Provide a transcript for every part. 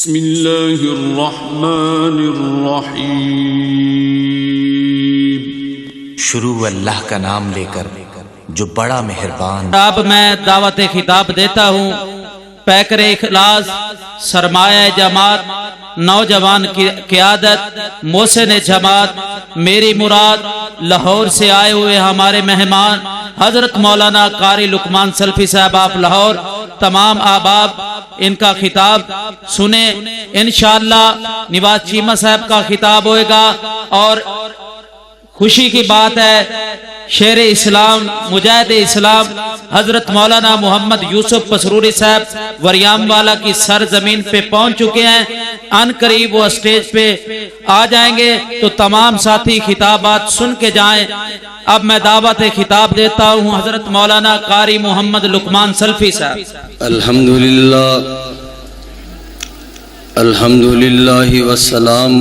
بسم اللہ الرحمن الرحیم۔ شروع اللہ کا نام لے کر جو بڑا مہربان۔ اب میں دعوت خطاب دیتا ہوں۔ پیکر اخلاص، سرمایہ جماعت، نوجوان کی قیادت، محسن جماعت، میری مراد، لاہور سے آئے ہوئے ہمارے مہمان حضرت مولانا قاری لقمان سلفی صاحب آف لاہور، تمام احباب ان کا خطاب سنیں۔ انشاءاللہ نواز چیمہ صاحب کا خطاب ہوئے گا، اور خوشی کی بات ہے شیر اسلام، مجاہد اسلام حضرت مولانا محمد یوسف پسروری صاحب وریام والا کی سرزمین پہ پہنچ چکے ہیں۔ ان قریب وہ اسٹیج پہ آ جائیں گے، تو تمام ساتھی خطابات سن کے جائیں۔ اب میں دعوت خطاب دیتا ہوں حضرت مولانا قاری محمد لقمان سلفی صاحب۔ الحمدللہ والسلام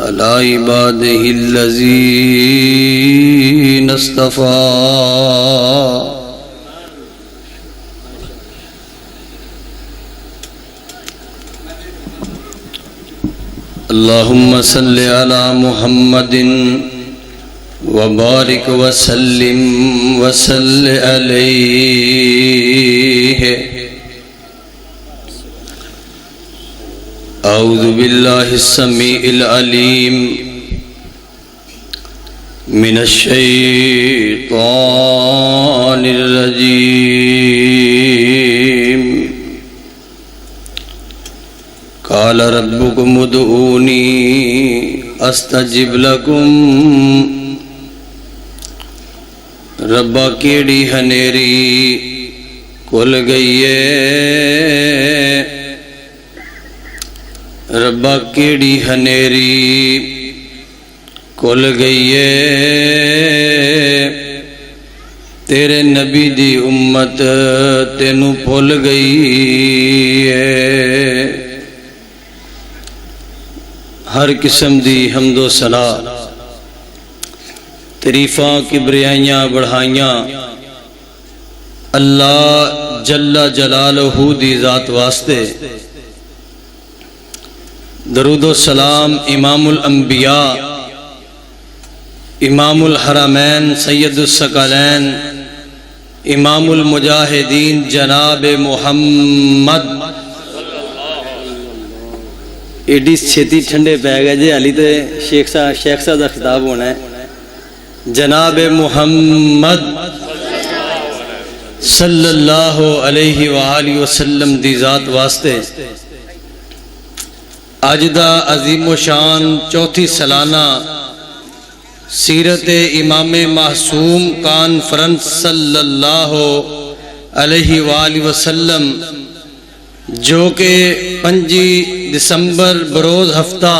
علی عبادہ الذین اصطفیٰ۔ اللہم صلی علی محمد وبارک وسلم وصلی علیہ۔ اعوذ باللہ السمیع العلیم من الشیطان الرجیم۔ قال ربکم ادعونی استجب لکم۔ ربا کیڑی ہنیری کھل گئی ہے، ربا کیڑی ہنیری کھل گئی ہے، تیرے نبی دی امت تینوں بھول گئی ہے۔ ہر قسم دی حمد و ثنا، تعریفاں کبریائیاں بڑھائیاں اللہ جل جلالہ دی ذات واسطے۔ درود و سلام امام الانبیاء، امام الحرمین، سید الثقلین، امام المجاہدین جناب محمد۔ ایڈی چھتی ٹھنڈے پہ گئے جی، علی تے شیخ صاحب دا خطاب ہونا ہے۔ جناب محمد صلی اللہ علیہ وآلہ وسلم دی ذات واسطے آج دا عظیم و شان چوتھی سالانہ سیرت امام معصوم کانفرنس صلی اللہ علیہ وآلہ وسلم، جو کہ 5 دسمبر بروز ہفتہ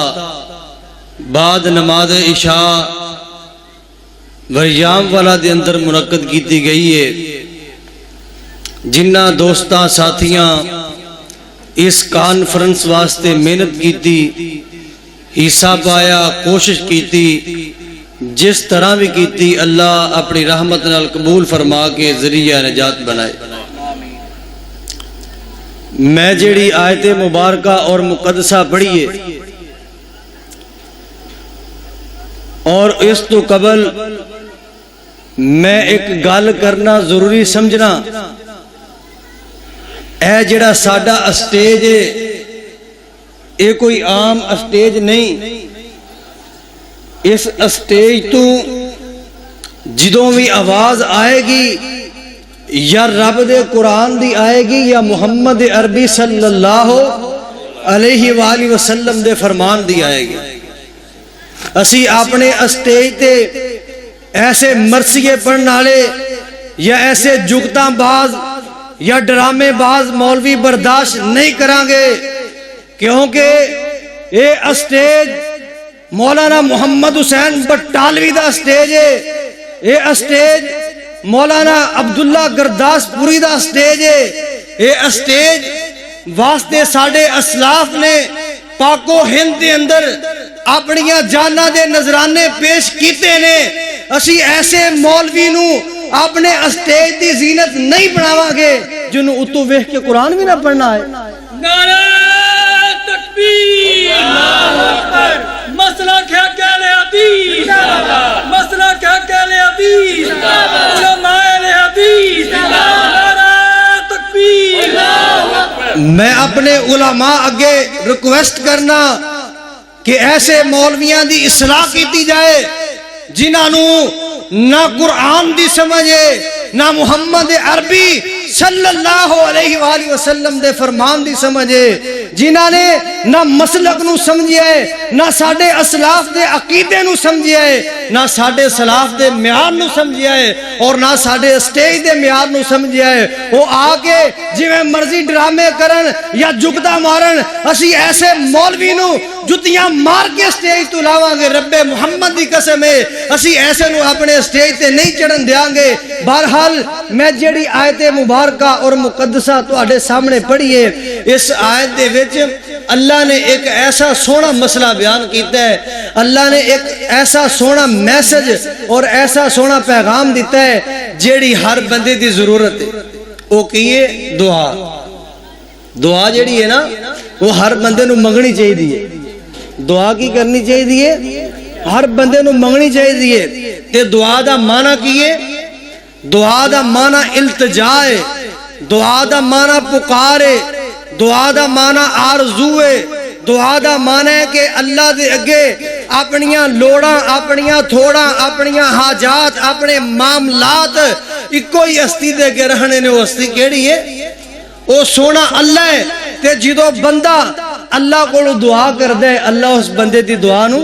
بعد نماز عشاء وریام والا دے اندر منعقد کیتی گئی ہے۔ جنہ دوستاں ساتھیاں اس کانفرنس واسطے محنت کیتی، حصہ پایا، کوشش کیتی، جس طرح بھی کیتی، اللہ اپنی رحمت نال قبول فرما کے ذریعہ نجات بنائے۔ میں جیڑی آیت مبارکہ اور مقدسہ پڑھیے، اور اس تو قبل میں ایک گل کرنا ضروری سمجھنا، اے جڑا ساڈا اسٹیج ہے، یہ کوئی عام اسٹیج نہیں۔ اس اسٹیج تو جدوں بھی آواز آئے گی، یا رب دے قرآن دی آئے گی، یا محمد عربی صلی اللہ علیہ وآلہ وسلم دے فرمان دی آئے گی۔ اسی اپنے اسٹیج تے ایسے مرثیے پڑھن والے یا ایسے جگتاں باز یا ڈرامے باز مولوی برداشت نہیں کریں گے، کیونکہ یہ stage Maulana Muhammad Hussain Batalvi the stage ہے، یہ اسٹیج مولانا عبداللہ گرداس پوری دا اسٹیج ہے۔ یہ اسٹیج واسطے ساڑے اسلاف نے پاکو ہند دے اندر اپنیاں جانہ دے نظرانے پیش کیتے نے۔ اسی ایسے مولوی نو اپنے اسٹیج دی زینت نہیں بناواں گے جنہوں اتو ویکھ کے قرآن بھی نہ پڑھنا ہے۔ نعرہ میں اپنے علماء اگے ریکویسٹ کرنا کہ ایسے مولویاں دی اصلاح کیتی جائے جنہاں نو نہ قرآن دی سمجھے نہ محمد عربی صلی اللہ علیہ وآلہ وسلم دے فرمان دی سمجھے، جنہاں نے نہ مسلک نو سمجھے نہ ساڈے اسلاف دے عقیدے نو سمجھے نہ ساڈے سلاف دے معیار نو سمجھے اور نہ ساڈے اسٹیج دے معیار نو سمجھے، وہ آ کے جویں مرضی ڈرامے کرن یا جگدہ مارن، اسی ایسے مولوی نو جتیاں مار کے اسٹیج تو لاواں گے، رب محمد دی قسم ہے اسی ایسے نو اپنے اسٹیج تے نہیں چڑھن دیاں گے۔ بہرحال میں جڑی آیت مبارکہ اور مقدسہ تواڈے سامنے پڑھی ہے، اس آیت دے وچ اللہ نے ایک ایسا سونا مسئلہ بیان کیتا ہے، اللہ نے ایک ایسا سونا میسج اور ایسا سونا پیغام دیتا ہے جیڑی ہر بندے دی ضرورت ہے، وہ کیے دعا۔ دعا جیڑی ہے نا وہ ہر بندے نو منگنی چاہیے، دعا کی کرنی چاہیے، ہر بندے نو منگنی چاہیے۔ تے دعا دا معنی کیے؟ دعا دا معنی التجا ہے، دعا دا معنی پکار ہے، دعا دا معنی آرزو ہے، دعا دا معنی ہے کہ اللہ دے اگے اپنیاں لوڑاں، اپنیاں تھوڑاں، اپنیاں حاجات، اپنے معاملات ایک ہی ہستی دے کے رہنے نے۔ وہ ہستی کیڑی ہے؟ وہ سونا اللہ ہے۔ تے جدو بندہ اللہ کو دعا کر دے، اللہ اس بندے دی دعا نو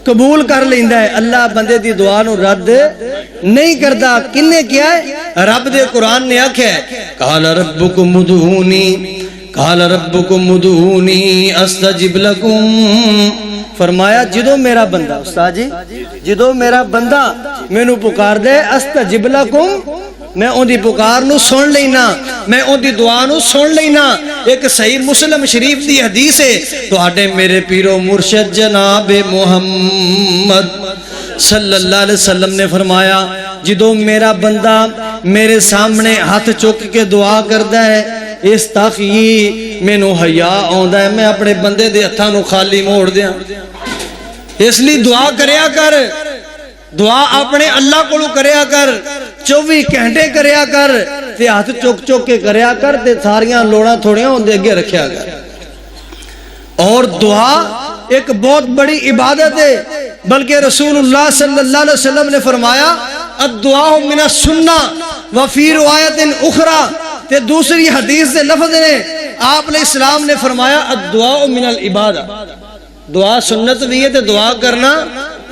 قبول کر لیندا ہے، اللہ بندے دی دعا نو رد نہیں کردا۔ کنے کیا ہے؟ رب دے قرآن نے آکھیا ہے قال ربکم ادعونی، قال ربکم ادعونی استجب لکم، فرمایا جدو میرا بندہ، استاد جی جدو میرا بندہ مینوں پکار دے استجب لکم، میں ان دی پکار نو سن لینا، میں ان دی دعا نو سن لینا۔ ایک صحیح مسلم شریف دی حدیث ہے، تو آٹے میرے پیرو مرشد جناب محمد صلی اللہ علیہ وسلم نے فرمایا جدو میرا بندہ میرے سامنے ہاتھ چک کے دعا کردا ہے، استخی مینوں حیا آندا ہے میں اپنے بندے دے ہتھاں نو خالی موڑ دیاں۔ اس لیے دعا کریا کر، دعا اپنے اللہ کو کریا کر، 24 گھنٹے کریا کر، تے ہاتھ چک چک کے کریا کر، تے ساریاں لوڑاں تھوڑیاں اندے اگے رکھیا کر۔ اور دعا ایک بہت بڑی عبادت ہے، بلکہ رسول اللہ صلی اللہ علیہ وسلم نے فرمایا الدعاء من السنہ وفی روایت اخرى، تے دوسری حدیث سے لفظ نے آپ علیہ السلام نے فرمایا الدعاء من العبادہ، دعا سنت بھی ہے تے دعا کرنا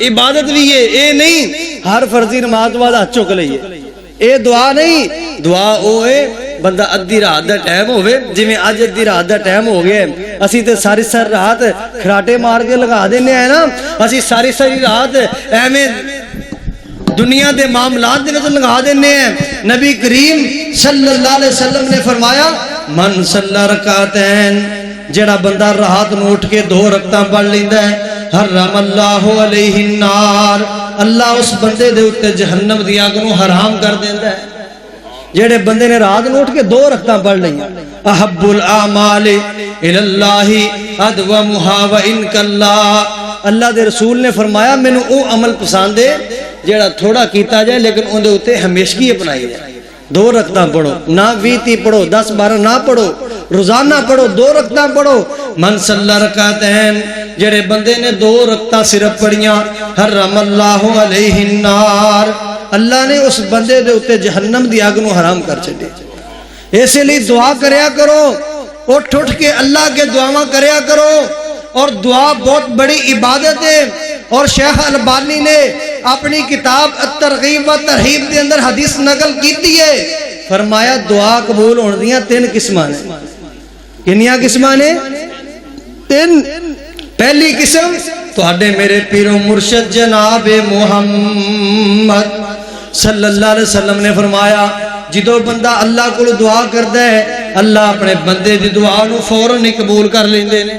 عبادت بھی ہے۔ اے نہیں ہر فرضی نماز بعد ہاتھ چک لئیے، اے دعا نہیں۔ دعا اوے بندہ ادھی رات دا ٹائم ہوئے، جویں اج ادھی رات دا ٹائم ہو گیا اسی تے ساری رات کھراٹے مار کے لگا دینے ہیں نا، اسی ساری رات ایویں دنیا دے معاملات دے وچ لگا دینے ہیں۔ نبی کریم صلی اللہ علیہ وسلم نے فرمایا من صلی رکعتین، جڑا بندہ رات نو اٹھ کے 2 رکعتاں پڑھ لیندا ہے، حرم اللہ علیہ النار، اللہ اس بندے دے اوتے جہنم دی اگ نو حرام کر دیندا ہے۔ جڑے بندے نے رات نو اٹھ کے 2 رکعتاں پڑھ لئیاں، احب الاعمال الی اللہ ادومھا وان کلا، اللہ دے رسول نے فرمایا مینوں او عمل پسند ہے جڑا تھوڑا کیتا جائے لیکن اون دے اوتے ہمیشگی اپنائی جائے۔ 2 رکعتاں پڑھو، نہ 20 پڑھو، 10 12 نہ پڑھو، روزانہ پڑھو، 2 رکعتاں پڑھو۔ من صلی رکعتین، جڑے بندے نے 2 رکعتاں صرف پڑھیاں، حرم اللہ علیہ النار، اللہ نے اس بندے دے اوتے جہنم دی اگ نو حرام کر چھڈے۔ اسی لیے دعا کریا کرو، اٹھ اٹھ کے اللہ کے دعاواں کریا کرو، اور دعا بہت بڑی عبادت ہے۔ اور شیخ البانی نے اپنی کتاب الترغیب و ترہیب دے اندر حدیث نقل کیتی ہے، فرمایا دعا قبول ہونے دیاں 3 قسماں نے۔ کنیاں قسماں نے؟ 3۔ پہلی قسم تواڈے میرے پیرو مرشد جناب محمد صلی اللہ علیہ وسلم نے فرمایا جدو بندہ اللہ کو دعا کردا ہے، اللہ اپنے بندے دی دعا نو فوراً ہی قبول کر لیندے نے۔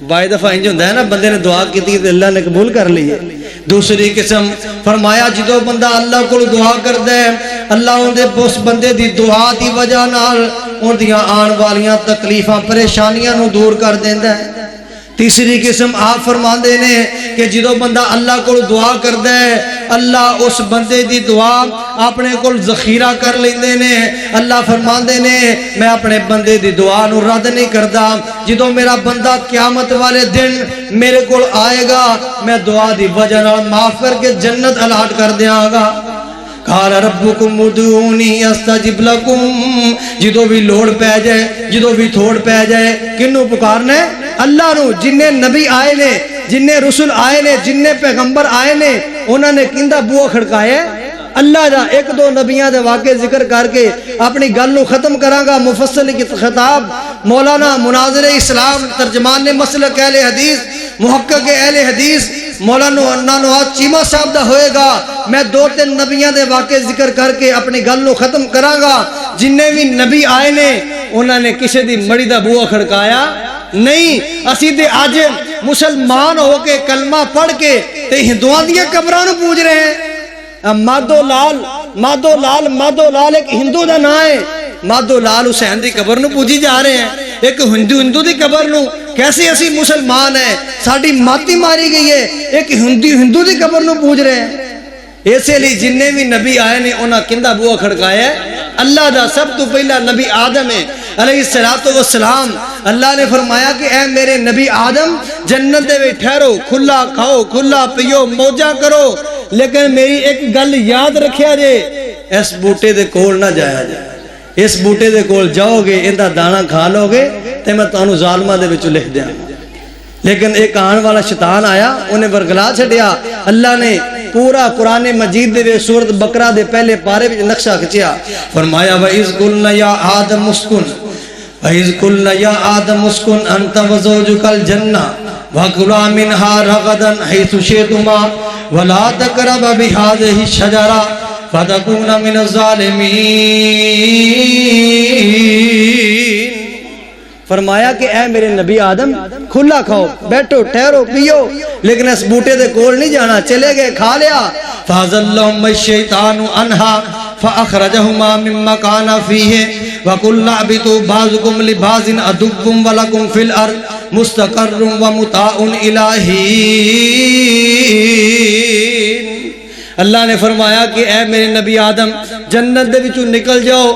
بائی دفعہ انج ہوندا ہے نا، بندے نے دعا کی تے اللہ نے قبول کر لی ہے۔ دوسری قسم فرمایا جدو بندہ اللہ کو دعا کردا ہے، اللہ اون دے اس بندے دی دعا دی وجہ نال اون دیاں آن والیاں تکلیفاں پریشانیاں نو دور کر دیندا ہے۔ تیسری قسم آپ فرماندے نے کہ جدو بندہ اللہ کو دعا کردا ہے اللہ اس بندے دی دعا اپنے کو ذخیرہ کر لیندے نے. اللہ فرماندے نے میں اپنے بندے دی دعا نو رد نہیں کردا. جدو میرا بندہ قیامت والے دن میرے کو آئے گا میں دعا دی وجہ نال معاف کر کے جنت الاٹ کر دیاں گا. قال ربکم ادعونی استجب لکم. جدو بھی لوڑ پہ جائے جدو بھی تھوڑ پہ جائے کنوں پکارنا ہے؟ اللہ نو. جنہیں نبی آئے نے جنہیں رسول آئے نے جنہیں پیغمبر آئے نے انہوں نے کندہ بوہ کھڑکایا اللہ دا. ایک دو نبیان دے واقع ذکر کر کے اپنی گل نو ختم کراں گا. مفصل کی خطاب مولانا مناظر اسلام ترجمان مسلک اہل حدیث محقق اہل حدیث مولانا نواز چیمہ صاحب دا ہوئے گا. میں دو تین نبیان دے واقع ذکر کر کے اپنی گل نو ختم کراں گا. جنہیں بھی نبی آئے نے انہوں نے کسی دی مڑی دا بوہ کھڑکایا نہیں. اسی دے آج مسلمان ہو کے کلمہ پڑھ کے تے ہندوان دیا قبرانو پوچھ رہے ہیں. مادو لال ایک ہندو دا نام ہے. مادو لال حسین دی قبر نو پوجی جا رہے ہیں. ایک ہندو دی قبر نو کیسے اسی مسلمان ہیں ساڑی ماتی ماری گئی ہے ایک ہندو دی قبر نو پوچھ رہے ہیں. ایسے لئے جنہیں بھی نبی آئے نے انہاں کندہ بوہ کھڑکایا ہے اللہ دا. سب تو پہلا نبی آدم ہے علیہ السلام. اللہ نے فرمایا کہ اے میرے نبی آدم جنت دے ٹھہرو کھلا کھاؤ کھلا پیو موجہ کرو لیکن میری ایک گل یاد رکھیا جے اس بوٹے دے کول نہ جایا جائے. اس بوٹے دے کول جاؤ گے اندہ دانا کھا لو گے تے میں تانوں ظالمہ دے وچوں لکھ دیاں. لیکن ایک آن والا شیطان آیا انہیں ورگلا چھڑیا. اللہ نے پورا قرآن مجید دے سورت بقرہ دے پہلے پارے وچ نقشہ کھچیا. فرمایا وَإِذْ قُلْنَا يَا آدَمُ اسْكُنْ وَإِذْ قُلْنَا يَا آدَمُ اسْكُنْ أَنْتَ وَزَوْجُكَ الْجَنَّةَ وَكُلَا مِنْهَا رَغَدًا حَيْثُ شِئْتُمَا وَلَا تَقْرَبَا بِهَٰذِهِ الشَّجَرَةِ فَتَكُونَ مِنَ الظَّالِمِينَ. فرمایا کہ اے میرے نبی آدم کھلا کھاؤ بیٹھو ٹھہرو پیو لیکن اس بوٹے دے کول نہیں جانا. چلے گئے کھا لیا. فَأَزَلَّهُمَّ الشَّيْطَانُ عَنْهَا فَأَخْرَجَهُمَا مِمَّا كَانَ فِيهِ وَقُلْنَا اهْبِطُوا بَعْضُكُمْ لِبَعْضٍ عَدُوٌّ وَلَكُمْ فِي الْأَرْضِ مُسْتَقَرٌّ وَمُتَاعٌ إِلَىٰ حِينٍ. اللہ نے فرمایا کہ اے میرے نبی آدم جنت دے وچوں نکل جاؤ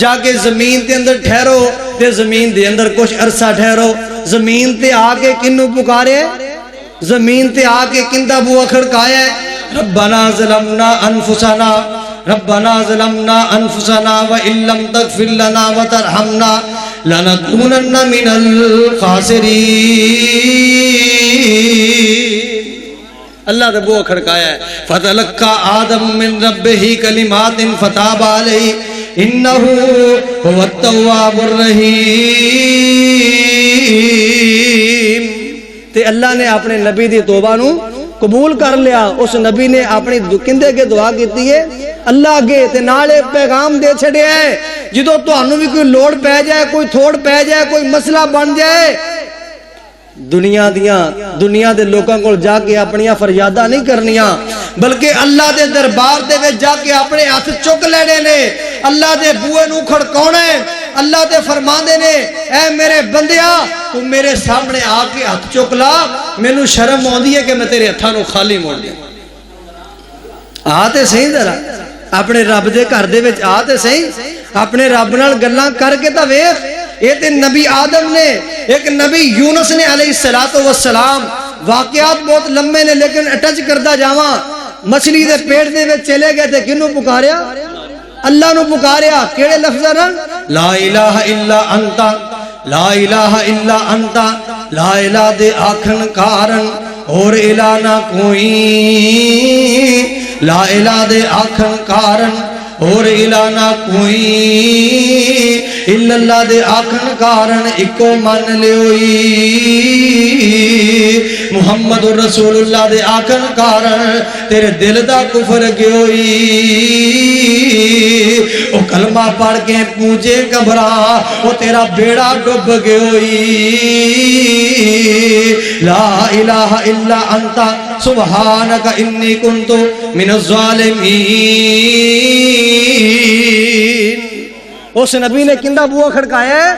جا کے زمین تے اندر ٹھہرو تے زمین دے اندر کچھ عرصہ ٹھہرو. زمین تے آ کے کنوں پکارے زمین تے آ کے کندہ بوہ کھڑکایا ہے ربنا ظلمنا انفسنا وَإِن لَّمْ تَغْفِرْ لَنَا وَتَرْحَمْنَا لَنَكُونَنَّ مِنَ الْخَاسِرِينَ. اللہ نے بوہ کھڑکایا ہے. فَتَلَقَّى آدَمُ مِن رَبِّهِ كَلِمَاتٍ فَتَابَ عَلَيْهِ إِنَّهُ هُوَ التَّوَّابُ الرَّحِيمُ. تے اللہ نے اپنے نبی دی توبہ نو قبول کر لیا. اس نبی نے اپنی کندے کے دعا کیتی ہے اللہ آگے تے نالے پیغام دے چھڑے ہے جدو تو انہوں بھی کوئی لوڑ پہ جائے کوئی تھوڑ پہ جائے کوئی مسئلہ بن جائے دنیا دے لوگاں کو جا کے اپنیاں فریادہ نہیں کرنیاں بلکہ اللہ دے دربار دے وچ جا کے اپنے ہاتھ چک لینے نے اللہ دے بوئے نو کھڑکاونا ہے. اللہ دے فرماندے نے اے میرے بندیا تو میرے سامنے آ کے ہاتھ چک لا مینوں شرم آندی ہے کہ میں تیرے ہتھاں نو خالی موڑ دیا. آتے صحیح ذرا اپنے رب دے گھر دے وچ آتے صحیح اپنے رب نال گلاں کر کے تا ویکھ. یہ تے نبی آدم نے ایک نبی یونس نے علیہ السلام واقعات بہت لمبے نے لیکن اٹچ کردہ جاواں. مچھلی دے پیٹ دے وچ چلے گئے تے کنوں پکاریا اللہ نو پکاریا کیڑے لفظاں نال لا الہ الا انت لا الہ الا انت لا الہ دے آکھن کارن اور الہ نہ کوئی لا الہ دے آکھن کارن اور الہ نہ کوئی الا اللہ دے آکھن کارن اکو من لے ہوئی محمد رسول اللہ دے آکھن کارن تیرے دل دا کفر گئے ہوئی او کلمہ پڑھ کے پوچھے گھبرا او تیرا بیڑا ڈوب گئے ہوئی لا الہ الا انت سبحانک انی کنت من الظالمین. اس نبی نے کندہ بوہ کھڑکایا ہے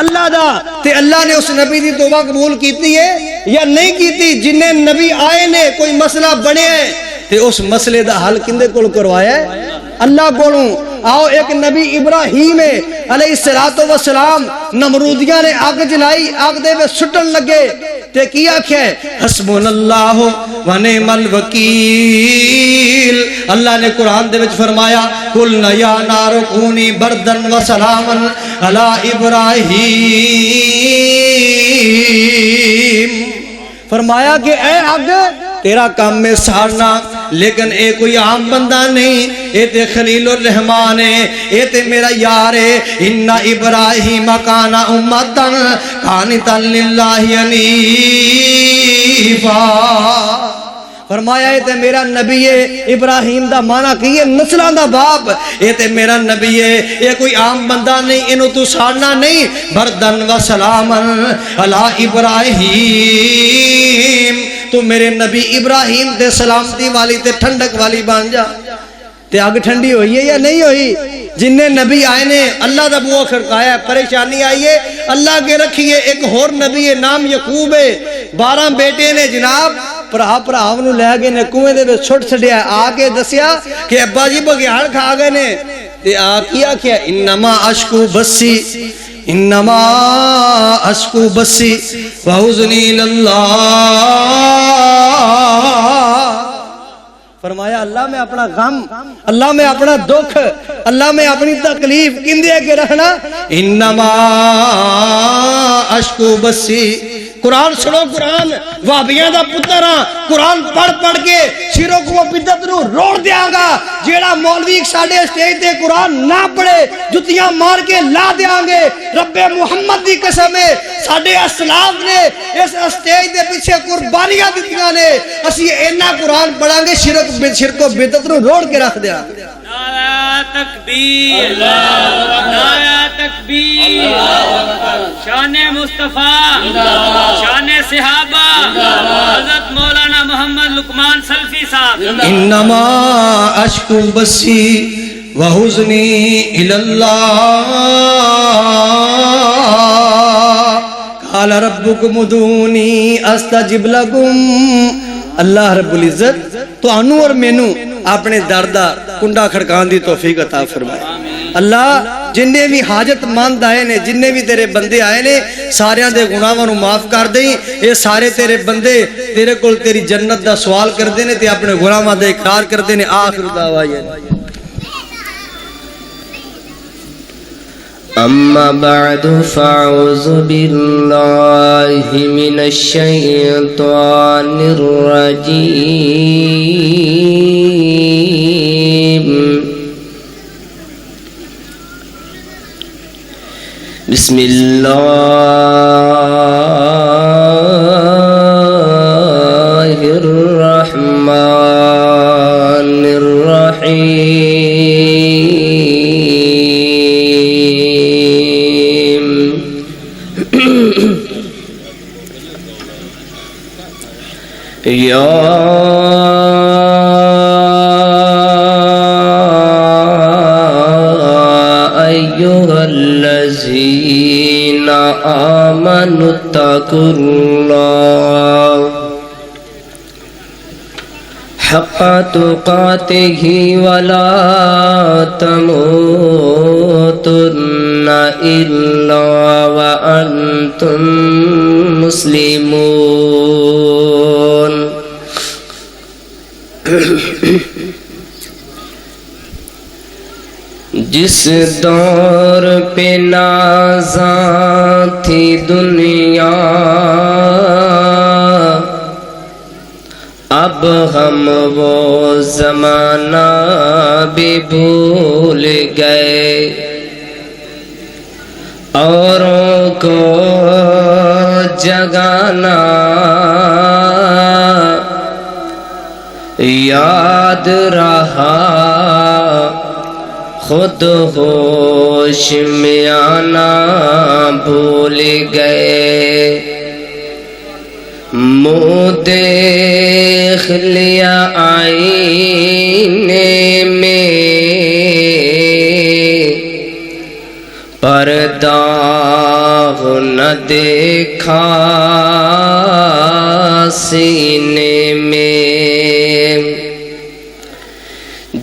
اللہ دا تے اللہ نے اس نبی دی توبہ قبول کیتی ہے یا نہیں کیتی؟ جنہیں نبی آئے نے کوئی مسئلہ بنے ہے تے اس مسئلے دا حل کندے کول کروایا ہے؟ اللہ کولوں۔ آؤ ایک نبی ابراہیم علیہ السلام نمرودیاں نے آگ جلائی، آگ دے میں سٹن لگے تے کیا کیا ہے؟ حسبنا اللہ و نعم الوکیل۔ اللہ نے قرآن دے وچ فرمایا قلنا یا نار کونی بردن و سلاما علی ابراہیم، فرمایا کہ اے آگ تیرا کام میں سارنا، لیکن اے کوئی عام بندہ نہیں، اے تے خلیل الرحمن ہے، اے تے میرا یار ہے۔ ان ابراہیم کان امتا قانتا للہ حنیفا، فرمایا اے تے میرا نبی ہے۔ ابراہیم دا معنی کی ہے نسلاں دا باپ، اے تے میرا نبی ہے، اے کوئی عام بندہ نہیں، انہوں تو سارنا نہیں۔ بردن و سلاما علی ابراہیم، تو میرے نبی ابراہیم تے سلامتی والی تے ٹھنڈک والی بان جا۔ تے آگ ٹھنڈی ہوئی ہے یا نہیں ہوئی؟ جنہیں نبی آئے نے اللہ دا بوا کھڑکایا ہے، پریشانی آئی ہے اللہ کے رکھیے۔ ایک اور نبی ہے نام یعقوب ہے، 12 بیٹے نے جناب، پرہا انہوں لے گئے نے کنویں دے میں چھوٹ چھڑیا، آگے دسیا کہ ابا جی بگیاڑ کھا گئے نے، تے کیا کیا انما اشکو بسی، انما اشکو بسی وحزنی اللہ، فرمایا اللہ میں اپنا غم، اللہ میں اپنا دکھ، اللہ میں اپنی تکلیف کندے کے رہنا۔ انما اشکو بسی، قرآن سنو، قرآن وابیاں دا پتراں قرآن پڑھ پڑھ کے سیروں کو بدت نو روڑ دیاں گا۔ جیڑا مولوی ساڑھے اسٹیج تے قرآن نہ پڑھے جتیاں مار کے لا دیاں گے۔ رب محمد دی قسم ہے ساڑھے اسلاف نے اس اسٹیج دے پیچھے قربانیاں دیتیاں نے، اسی اینا قرآن پڑھاں گے شرک و بدت نو روڑ کے رکھ دیا۔ نعرہ تکبیر، نعرہ تکبیر، شان مصطفیٰ، شان صحابہ، حضرت مولانا محمد لقمان سلفی صاحب۔ انما اشکو بسی وحزنی اللہ، قال ربکم ادعونی استجب لکم۔ اللہ رب العزت تو انو اور مینو اپنے دردہ کنڈا کھڑکان دی توفیق عطا فرمائے۔ اللہ جنہیں بھی حاجت مند آئے نے، جنہیں بھی تیرے بندے آئے نے، ساریاں دے گناہاں نو معاف کر دیں۔ اے سارے تیرے بندے تیرے کول تیری جنت دا سوال کر دینے تے اپنے گناہاں دا اقرار کر دینے۔ آخر دعوانا أما بعد فأعوذ بالله من الشيطان الرجيم، بسم الله الرحمن الرحيم۔ یا ایھا الذین آمنوا اتقوا اللہ حق تقاتہ ولا تموتن الا وانتم مسلمون۔ جس دور پہ نازاں تھی دنیا، اب ہم وہ زمانہ بھی بھول گئے، اوروں کو جگانا یاد رہا، خود ہوش میں آنا بھول گئے۔ منہ دیکھ لیا آئینے میں، پردہ ہو نہ دیکھا سینے میں،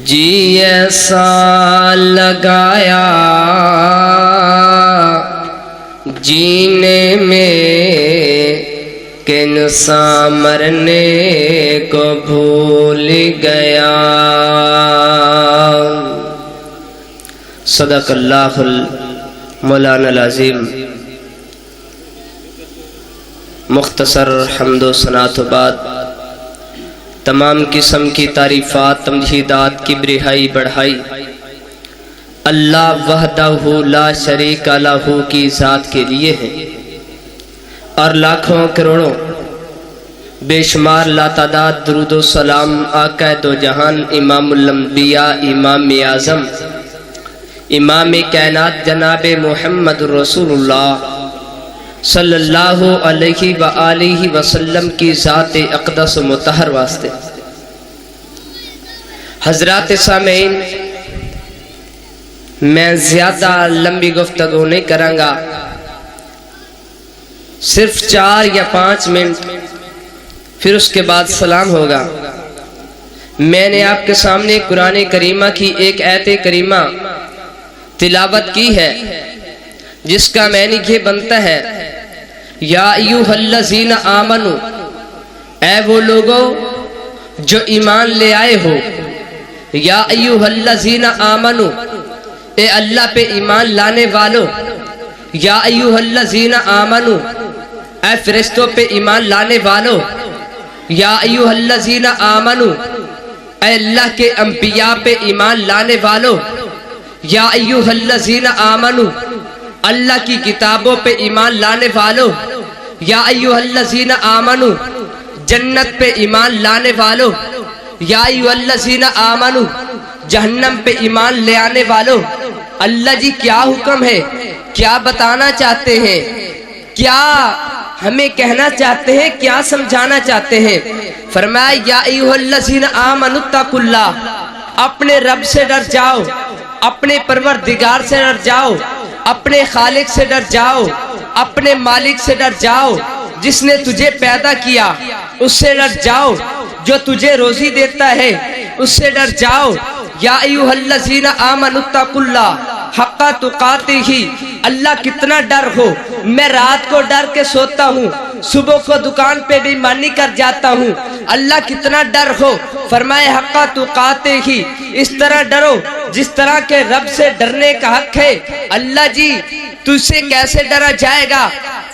جی ایسا لگایا جینے میں کہ انسان مرنے کو بھول گیا۔ صدق اللہ مولانا العظیم۔ مختصر حمد و ثنا و بعد تمام قسم کی تعریفات تمجیدات کی رہائی بڑھائی اللہ وحدہ لا شریک لہ کی ذات کے لیے ہیں، اور لاکھوں کروڑوں بے شمار لاتعداد درود و سلام آقا دو جہان امام الانبیاء امام اعظم امام کائنات جناب محمد رسول اللہ صلی اللہ علیہ وآلہ وسلم کی ذات اقدس و مطہر واسطے۔ حضرات سامعین، میں زیادہ لمبی گفتگو نہیں کروں گا، صرف 4 یا 5 منٹ، پھر اس کے بعد سلام ہوگا۔ میں نے آپ کے سامنے قرآن کریمہ کی ایک آیت کریمہ تلاوت کی ہے، جس کا معنی یہ بنتا ہے، یا ایھا الذین آمنو، اے وہ لوگوں جو ایمان لے آئے ہو، یا ایھا الذین آمنو، اے اللہ پہ ایمان لانے والو، یا ایھا الذین آمنو، اے فرشتوں پہ ایمان لانے والو، یا ایھا الذین آمنو، اے اللہ کے انبیاء پہ ایمان لانے والو، یا ایھا الذین آمنو، اللہ کی کتابوں پہ ایمان لانے والو، یا ایھا الذین آمنو، جنت پہ ایمان لانے والو، یا ایھا الذین آمنو، جہنم پہ ایمان لے آنے والو۔ اللہ جی کیا حکم ہے، کیا بتانا چاہتے ہیں، کیا ہمیں کہنا چاہتے ہیں، کیا سمجھانا چاہتے ہیں؟ فرمایا یا ایھا الذین آمنوا اتقوا اللہ، اپنے رب سے ڈر جاؤ، اپنے پروردگار سے ڈر جاؤ، اپنے خالق سے ڈر جاؤ، اپنے مالک سے ڈر جاؤ، جس نے تجھے پیدا کیا اس سے ڈر جاؤ، جو تجھے روزی دیتا ہے اس سے ڈر جاؤ۔ یا ایھا الذین آمنوا اتقوا اللہ حق تقاتہ، اللہ کتنا ڈر ہو، میں رات کو ڈر کے سوتا ہوں، صبح کو دکان پہ بھی مانی کر جاتا ہوں، اللہ کتنا ڈر ہو۔ فرمائے حق تقاتہ، اس طرح ڈرو جس طرح کے رب سے ڈرنے کا حق ہے۔ اللہ جی تجھ سے کیسے ڈرا جائے گا؟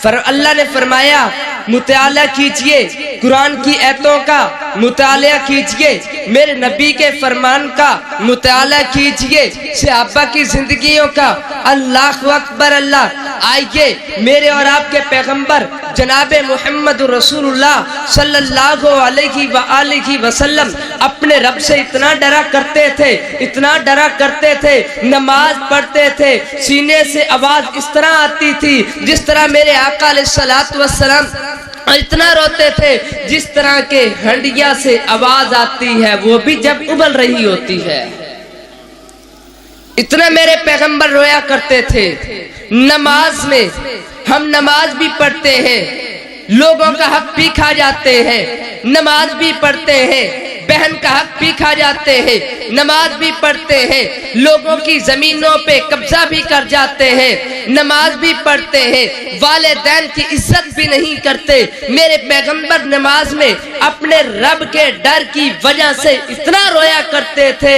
اللہ نے فرمایا مطالعہ کیجئے، قرآن کی آیتوں کا مطالعہ کیجئے، میرے نبی کے فرمان کا مطالعہ کیجئے، صحابہ کی زندگیوں کا۔ اللہ اکبر اللہ۔ آئیے میرے اور آپ کے پیغمبر جناب محمد رسول اللہ صلی اللہ علیہ وآلہ وسلم اپنے رب سے اتنا ڈرا کرتے تھے، اتنا ڈرا کرتے تھے، نماز پڑھتے تھے، سینے سے آواز اس طرح آتی تھی جس طرح میرے آقا علیہ السلام، اور اتنا روتے تھے جس طرح کے ہنڈیا سے آواز آتی ہے وہ بھی جب ابل رہی ہوتی ہے، اتنا میرے پیغمبر رویا کرتے تھے۔ نماز میں ہم نماز بھی پڑھتے ہیں، لوگوں کا حق بھی کھا جاتے ہیں، نماز بھی پڑھتے ہیں، بہن کا حق بھی کھا جاتے ہیں، نماز بھی پڑھتے ہیں، لوگوں کی زمینوں پہ قبضہ بھی کر جاتے ہیں، نماز بھی پڑھتے ہیں، والدین کی عزت بھی نہیں کرتے۔ میرے پیغمبر نماز میں اپنے رب کے ڈر کی وجہ سے اتنا رویا کرتے تھے،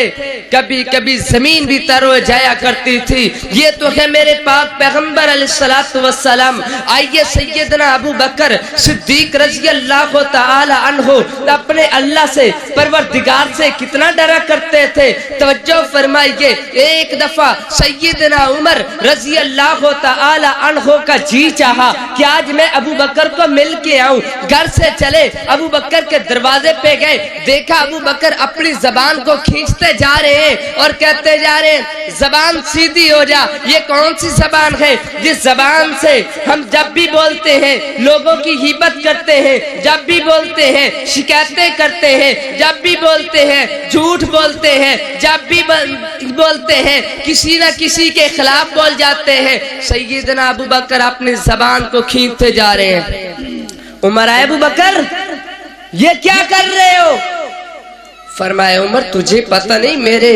کبھی کبھی زمین بھی تر ہو جایا کرتی تھی۔ یہ تو ہے میرے پاک پیغمبر علیہ السلام۔ آئیے سیدنا ابو بکر صدیق رضی اللہ تعالی عنہ اپنے اللہ سے پروردگار سے کتنا ڈرا کرتے تھے۔ توجہ فرمائیے، ایک دفعہ سیدنا عمر رضی اللہ تعالی عنہ کا جی چاہا کہ آج میں ابو بکر کو مل کے آؤں، گھر سے چلے ابو بکر کے دروازے پہ گئے، دیکھا ابو بکر اپنی زبان کو کھینچتے جا رہے ہیں اور کہتے جا رہے ہیں زبان سیدھی ہو جا۔ یہ کون سی زبان ہے جس زبان سے ہم جب بھی بولتے ہیں لوگوں کی غیبت کرتے ہیں، جب بھی بولتے ہیں شکایتیں کرتے ہیں، جب جب بھی بولتے ہیں جھوٹ بولتے ہیں، جب بھی بولتے ہیں کسی نہ کسی کے خلاف بول جاتے ہیں۔ سیدنا ابو بکر اپنی زبان کو کھینچتے جا رہے ہیں۔ عمر آئے، ابو بکر یہ کیا کر رہے ہو؟ فرمایا عمر تجھے پتہ نہیں میرے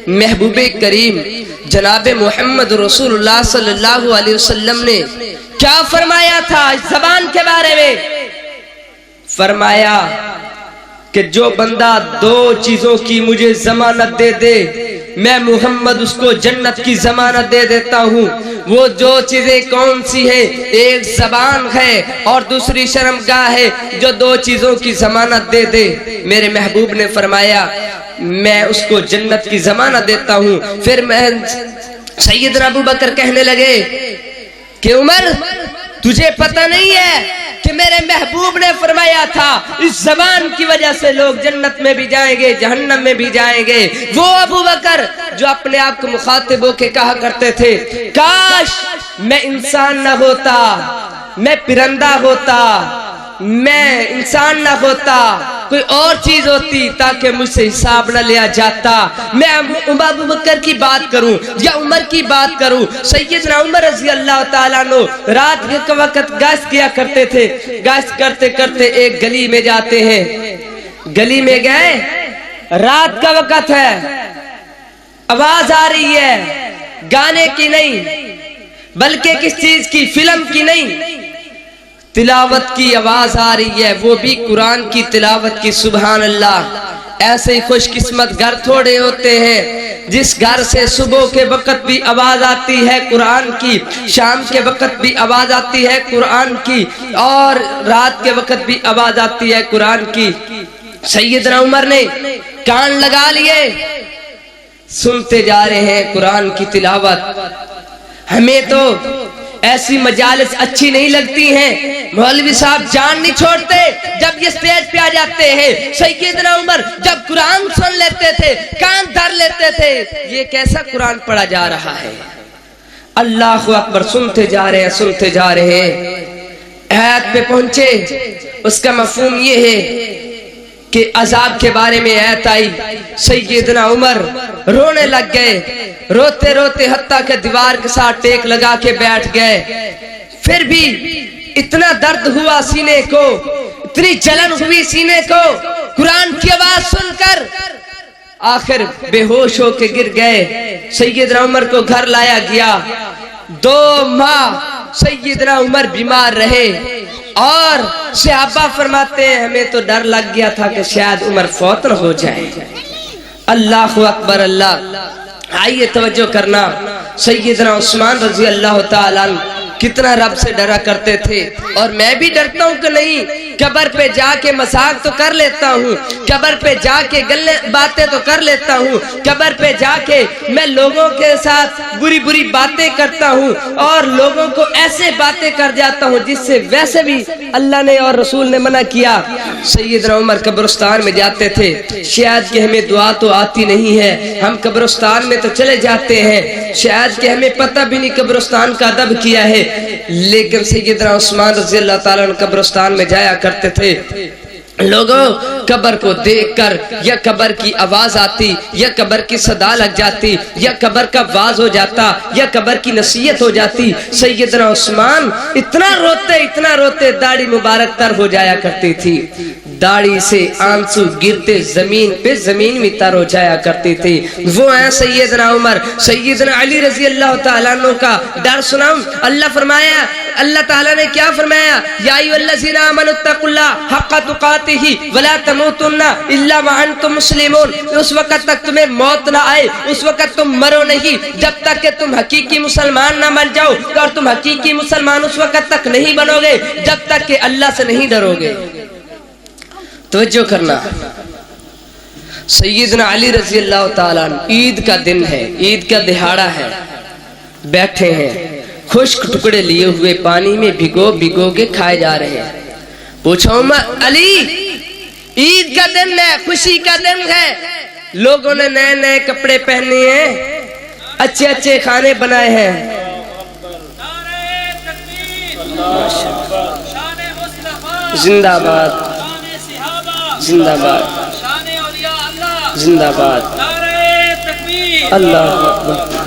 محبوب کریم جناب محمد رسول اللہ صلی اللہ علیہ وسلم نے کیا فرمایا تھا اس زبان کے بارے میں؟ فرمایا کہ جو بندہ دو چیزوں کی مجھے ضمانت دے دے میں محمد اس کو جنت کی ضمانت دے دیتا ہوں۔ وہ دو چیزیں کون سی ہیں؟ ایک زبان ہے اور دوسری شرمگاہ ہے۔ جو دو چیزوں کی ضمانت دے دے میرے محبوب نے فرمایا میں اس کو جنت کی ضمانت دیتا ہوں۔ پھر میں سیدنا ابو بکر کہنے لگے کہ عمر تجھے پتہ نہیں ہے کہ میرے محبوب نے فرمایا تھا اس زبان کی وجہ سے لوگ جنت میں بھی جائیں گے جہنم میں بھی جائیں گے۔ وہ ابو بکر جو اپنے آپ کو مخاطب ہو کے کہا کرتے تھے کاش میں انسان نہ ہوتا، میں پرندہ ہوتا، میں انسان نہ ہوتا، کوئی اور چیز ہوتی تاکہ مجھ سے حساب نہ لیا جاتا۔ میں ابو بکر کی بات کروں یا عمر کی بات کروں، سیدنا عمر رضی اللہ تعالیٰ عنہ رات کے وقت گشت کیا کرتے تھے۔ گشت کرتے کرتے ایک گلی میں جاتے ہیں، گلی میں گئے، رات کا وقت ہے، آواز آ رہی ہے گانے کی نہیں بلکہ کس چیز کی؟ فلم کی نہیں، تلاوت کی آواز آ رہی ہے، وہ بھی قرآن کی تلاوت کی۔ سبحان اللہ، ایسے ہی خوش قسمت گھر تھوڑے ہوتے ہیں جس گھر سے صبح کے وقت بھی آواز آتی ہے قرآن کی، شام کے وقت بھی آواز آتی ہے قرآن کی، اور رات کے وقت بھی آواز آتی ہے قرآن کی۔ سیدنا عمر نے کان لگا لیے، سنتے جا رہے ہیں قرآن کی تلاوت۔ ہمیں تو ایسی مجالس اچھی نہیں لگتی ہیں، مولوی صاحب جان نہیں چھوڑتے جب یہ سٹیج پہ آ جاتے ہیں۔ سیدنا عمر جب قرآن سن لیتے تھے کان دھر لیتے تھے، یہ کیسا قرآن پڑھا جا رہا ہے؟ اللہ اکبر، سنتے جا رہے ہیں سنتے جا رہے ہیں، آیت پہ پہنچے، اس کا مفہوم یہ ہے کہ عذاب کے بارے میں آیت آئی، سیدنا عمر رونے لگ گئے، روتے روتے حتیٰ کہ دیوار کے ساتھ ٹیک لگا کے بیٹھ گئے۔ پھر بھی اتنا درد ہوا سینے کو، اتنی جلن ہوئی سینے کو قرآن کی آواز سن کر، آخر بے ہوش ہو کے گر گئے۔ سیدنا عمر کو گھر لایا گیا، 2 ماہ سیدنا عمر بیمار رہے، اور صحابہ فرماتے ہیں ہمیں تو ڈر لگ گیا تھا کہ شاید عمر فوت نہ ہو جائے۔ اللہ اکبر، اللہ۔ آئیے توجہ کرنا، سیدنا عثمان رضی اللہ تعالیٰ عنہ کتنا رب سے ڈرا کرتے تھے، اور میں بھی ڈرتا ہوں کہ نہیں، قبر پہ جا کے مذاق تو کر لیتا ہوں، قبر پہ جا کے باتیں تو کر لیتا ہوں، قبر پہ جا کے میں لوگوں کے ساتھ بری بری باتیں کرتا ہوں، اور لوگوں کو ایسے باتیں کر جاتا ہوں جس سے ویسے بھی اللہ نے اور رسول نے منع کیا۔ سیدنا عمر قبرستان میں جاتے تھے، شاید کہ ہمیں دعا تو آتی نہیں ہے، ہم قبرستان میں تو چلے جاتے ہیں، شاید کہ ہمیں پتہ بھی نہیں قبرستان کا ادب کیا ہے، لیکن سیدنا عثمان رضی اللہ تعالیٰ عنہ قبرستان میں جایا کرتے تھے۔ لوگوں قبر کو دیکھ کر یا قبر کی آواز آتی یا قبر کی صدا لگ جاتی یا قبر کا واز ہو جاتا یا قبر کی نصیحت ہو جاتی، سیدنا عثمان اتنا روتے داڑھی مبارک تر ہو جایا کرتی تھی، داڑھی سے آنسو گرتے زمین پہ، زمین بھی تر ہو جایا کرتی تھی۔ وہ ہیں سیدنا عمر۔ سیدنا علی رضی اللہ تعالیٰ عنہ کا ڈر سناؤں، اللہ تعالیٰ نے کیا فرمایا؟ یا ایھا الذین آمنوا اتقوا اللہ حق تقاتہ ولا تموتن الا وانتم مسلمون۔ اس وقت تک تمہیں موت نہ آئے، اس وقت تم مرو نہیں جب تک کہ تم حقیقی مسلمان نہ بن جاؤ، اور تم حقیقی مسلمان اس وقت تک نہیں بنو گے جب تک کہ اللہ سے نہیں ڈرو گے۔ توجہ کرنا، سیدنا علی رضی اللہ تعالیٰ عنہ، عید کا دن ہے، عید کا دہاڑا ہے، بیٹھے ہیں، خشک ٹکڑے لیے ہوئے پانی میں بھگو کے کھائے جا رہے ہیں۔ پوچھا عمر، علی عید کا دن ہے، خوشی کا دن ہے، لوگوں نے نئے نئے کپڑے پہنے ہیں، اچھے اچھے کھانے بنائے ہیں، زندہ باد زندہ باد، زندہ باد نعرہ تکبیر اللہ اکبر